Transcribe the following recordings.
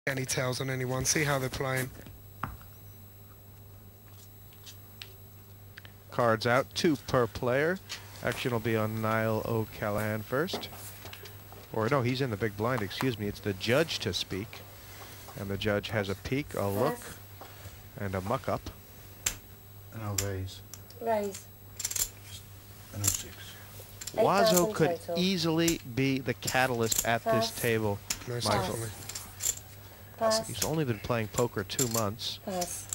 any tails on anyone. See how they're playing. Cards out, 2 per player. Action will be on Niall O'Callaghan first. Or no, he's in the big blind, excuse me. It's the judge to speak. And the judge has a peek, a look, and a muck up. And I'll raise. Raise. And I'll 6. Wazo could total. easily be the catalyst at this table. Most Michael. definitely. Pass. He's only been playing poker 2 months. Pass.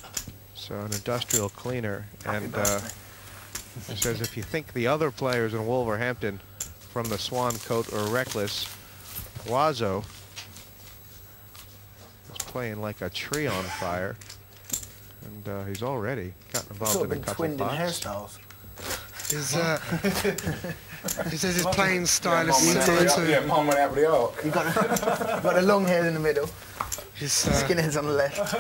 So an industrial cleaner. And it says if you think the other players in Wolverhampton from the Swan Coat are reckless, Wazo is playing like a tree on fire. And he's already gotten involved Sort in of a been couple twinned in pots. hairstyles. He says his playing style is Mum went similar out with the- to Mum went out with the arc. You got the long hair in the middle, his skinheads on the left.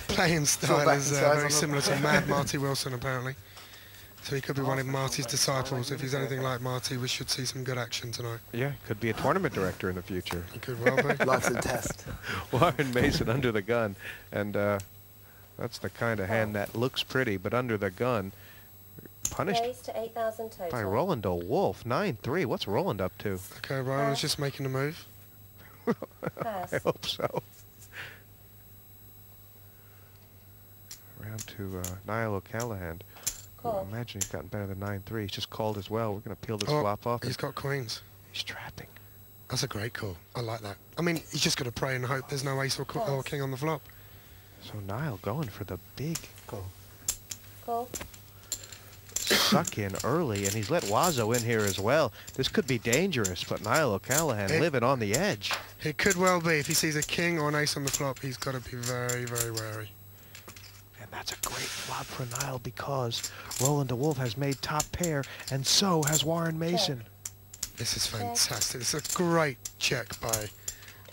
playing style back is and sides very on similar to Mad Marty Wilson, apparently. So he could be one of Marty's disciples. If he's anything like Marty, we should see some good action tonight. Yeah, could be a tournament director in the future. He could well be. Life's a test. Warren Mason under the gun. And that's the kind of hand that looks pretty, but under the gun. Punished Raise to 8,000 total. by Roland Wolf. 9-3. What's Roland up to? Okay, Roland's just making a move. Pass. I hope so. Round to Niall O'Callaghan. Call. Imagine he's gotten better than 9-3. He's just called as well. We're going to peel this Oh, flop off. he's got queens. He's trapping. That's a great call. I like that. I mean, he's just got to pray and hope there's no ace or king on the flop. So Niall going for the big Call. suck in early, and he's let Wazo in here as well. This could be dangerous, but Niall O'Callaghan living on the edge. It could well be. If he sees a king or an ace on the flop, he's got to be very, very wary. And that's a great flop for Niall because Roland Wolf has made top pair, and so has Warren Mason. This is fantastic. It's a great check by...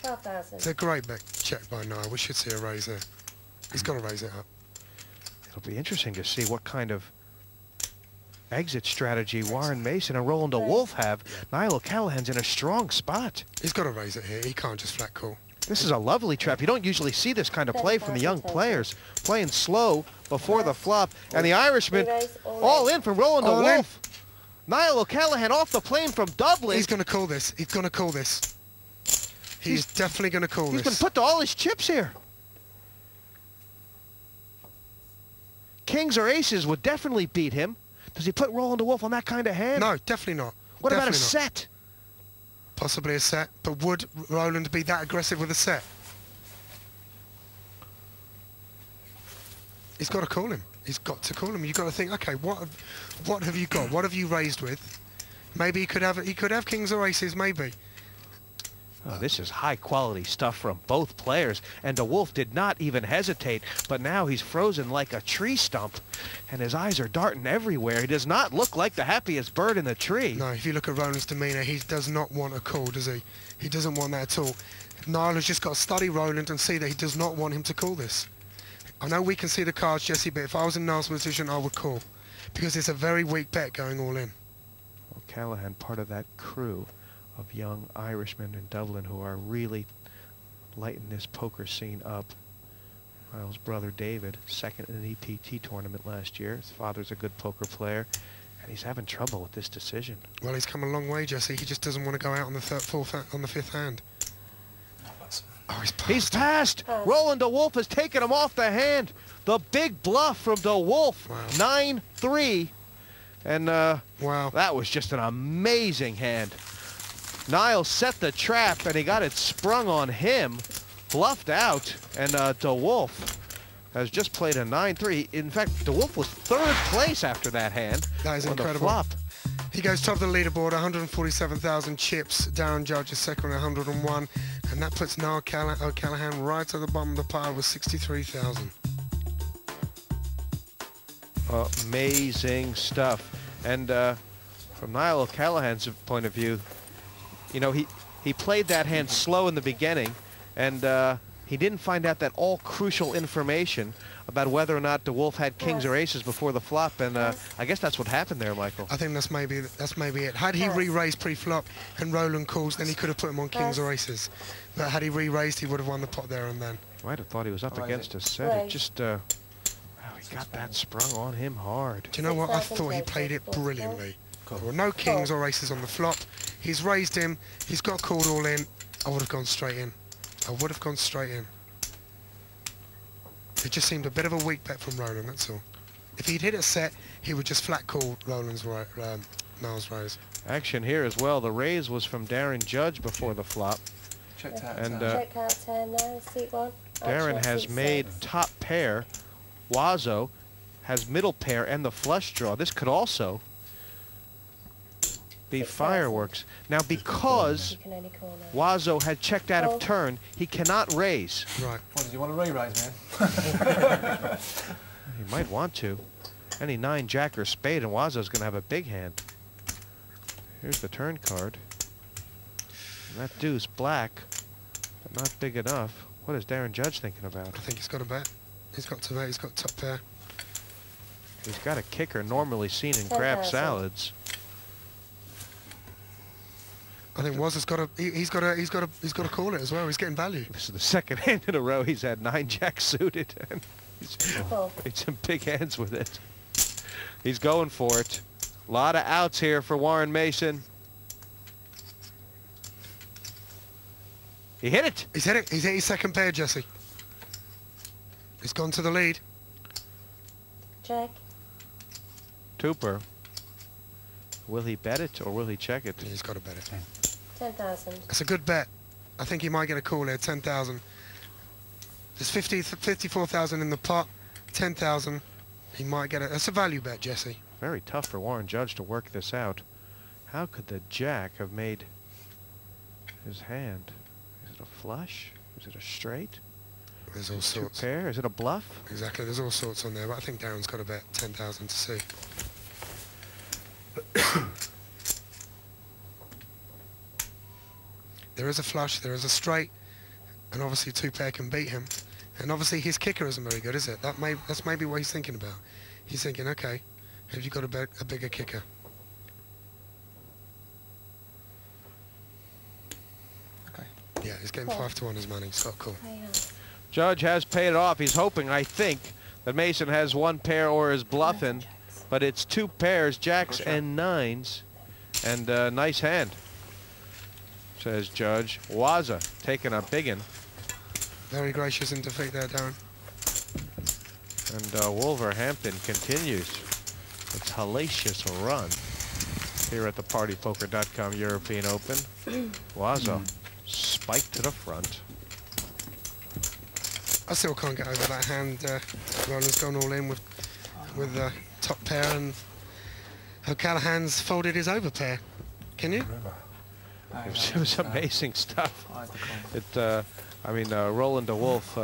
12,000. It's a great check by Niall. We should see a raise there. He's got to raise it up. It'll be interesting to see what kind of exit strategy Warren Mason and Roland Wolf have. Niall O'Callaghan's in a strong spot. He's got to raise it here. He can't just flat call. This is a lovely trap. You don't usually see this kind of play from the young players. Playing slow before the flop. And the Irishman all in from Roland Wolf. Niall O'Callaghan off the plane from Dublin. He's going to call this. He's going to call this. He's definitely going to call He's this. been put to all his chips here. Kings or aces would definitely beat him. Does he put Roland Wolf on that kind of hand? No, definitely not. What about a Definitely not. set? Possibly a set, but would Roland be that aggressive with a set? He's got to call him. He's got to call him. You've got to think, okay, what have you got? What have you raised with? Maybe he could have kings or aces, maybe. Oh, this is high-quality stuff from both players, and De Wolf did not even hesitate, but now he's frozen like a tree stump, and his eyes are darting everywhere. He does not look like the happiest bird in the tree. No, if you look at Roland's demeanour, he does not want a call, does he? He doesn't want that at all. Niall has just got to study Roland and see that he does not want him to call this. I know we can see the cards, Jesse, but if I was in Niall's position, I would call, because it's a very weak bet going all in. O'Callaghan, part of that crew of young Irishmen in Dublin who are really lighting this poker scene up. Niall's brother David, second in an EPT tournament last year. His father's a good poker player, and he's having trouble with this decision. Well, he's come a long way, Jesse. He just doesn't want to go out on the fifth hand. Oh, he's passed. He's passed. Roland De Wolf has taken him off the hand. The big bluff from De Wolf. Wow. 9-3. And wow, that was just an amazing hand. Niall set the trap, and he got it sprung on him, bluffed out, and De Wolf has just played a 9-3. In fact, De Wolf was third place after that hand. That is on incredible. The flop. He goes top of the leaderboard, 147,000 chips. Darren Judge is second with 101, and that puts Niall O'Callaghan right at the bottom of the pile with 63,000. Amazing stuff. And from Niall O'Callaghan's point of view, you know, he played that hand slow in the beginning, and he didn't find out that all crucial information about whether or not the Wolf had kings or aces before the flop, and I guess that's what happened there, Michael. I think that's maybe it. Had he re-raised pre-flop and Roland calls, then he could have put him on kings or aces. But had he re-raised, he would have won the pot there and then. Might have thought he was up against a set. It just, wow, he got that sprung on him hard. Do you know what? I thought he played it brilliantly. There were no kings or aces on the flop. He's raised him. He's got called all in. I would have gone straight in. I would have gone straight in. It just seemed a bit of a weak bet from Roland, that's all. If he'd hit a set, he would just flat call Roland's Niall's raise. Action here as well. The raise was from Darren Judge before the flop. Checked out. And Check out 10 now, seat 1. Darren has made top pair. Wazo has middle pair and the flush draw. This could also be fireworks. Now, because Wazo had checked out of turn, he cannot raise. Right. What, did you want to re-raise, man? He might want to. Any 9 jack or spade, and Wazo's going to have a big hand. Here's the turn card. And that deuce black, but not big enough. What is Darren Judge thinking about? I think he's got a bet. He's got to bet. He's got top pair. He's got a kicker normally seen in crab salads. I think Waz's got a. He's got to call it as well. He's getting value. This is the second hand in a row he's had 9 jack suited, and he's made some big hands with it. He's going for it. A lot of outs here for Warren Mason. He hit it. He's hit it. He's hit his second pair, Jesse. He's gone to the lead. Check. Tupper. Will he bet it or will he check it? He's got to bet it. 10,000. That's a good bet. I think he might get a call here. 10,000. There's 54,000 in the pot. 10,000. He might get it. That's a value bet, Jesse. Very tough for Warren Judge to work this out. How could the jack have made his hand? Is it a flush? Is it a straight? There's all sorts. Two pair? Is it a bluff? Exactly. There's all sorts on there, but I think Darren's got to bet 10,000 to see. There is a flush, there is a straight, and obviously 2 pair can beat him. And obviously his kicker isn't very good, is it? That's maybe what he's thinking about. He's thinking, okay, have you got a bigger kicker? Okay. Yeah, he's getting 5 to 1 his money. It's not cool. Judge has paid it off. He's hoping, I think, that Mason has 1 pair or is bluffing, but it's 2 pairs, jacks and 9s, and nice hand, says Judge. Waza taking a biggin. Very gracious in defeat there, Darren. And Wolverhampton continues its hellacious run here at the PartyPoker.com European Open. Waza spiked to the front. I still can't get over that hand. Roland's gone all in with top pair, and O'Callaghan's folded his over pair. Can you? It was amazing stuff. I mean, Roland de Wolf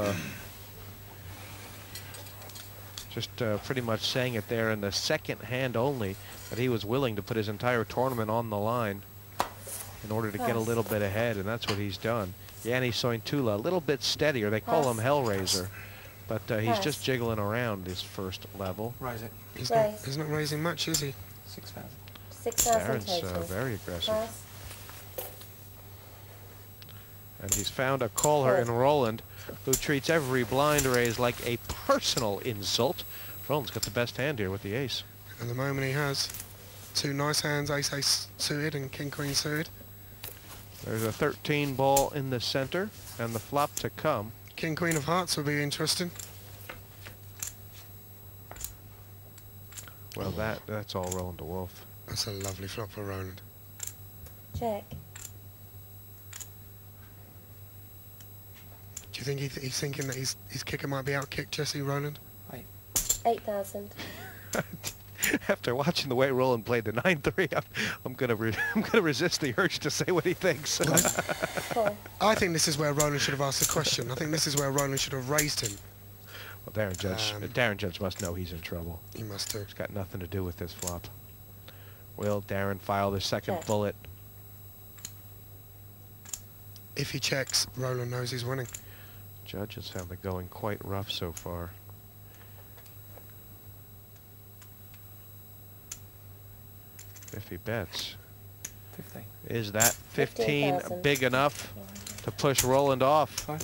just pretty much saying it there in the second hand only, that he was willing to put his entire tournament on the line in order to get a little bit ahead, and that's what he's done. Yanni Sointula, a little bit steadier. They call him Hellraiser, but he's just jiggling around this first level. Raise it. He's not raising much, is he? 6,000. 6,000 Darren's total. very aggressive. Pass. And he's found a caller in Roland who treats every blind raise like a personal insult. Roland's got the best hand here with the ace. At the moment he has 2 nice hands, ace-ace suited and king-queen suited. There's a 13 ball in the center and the flop to come. King-queen of hearts would be interesting. Well, that's all Roland de Wolf. That's a lovely flop for Roland. Check. Do you think he's thinking that his kicker might be out-kicked, Jesse, Roland? 8,000. After watching the way Roland played the 9-3, I'm gonna resist the urge to say what he thinks. I think this is where Roland should have asked the question. I think this is where Roland should have raised him. Well, Darren Judge must know he's in trouble. He must do. It's got nothing to do with this flop. Will Darren file the second Check. bullet? If he checks, Roland knows he's winning. Judges have it going quite rough so far. If he bets, 50. is that 15 15,000. big enough to push Roland off? Fine.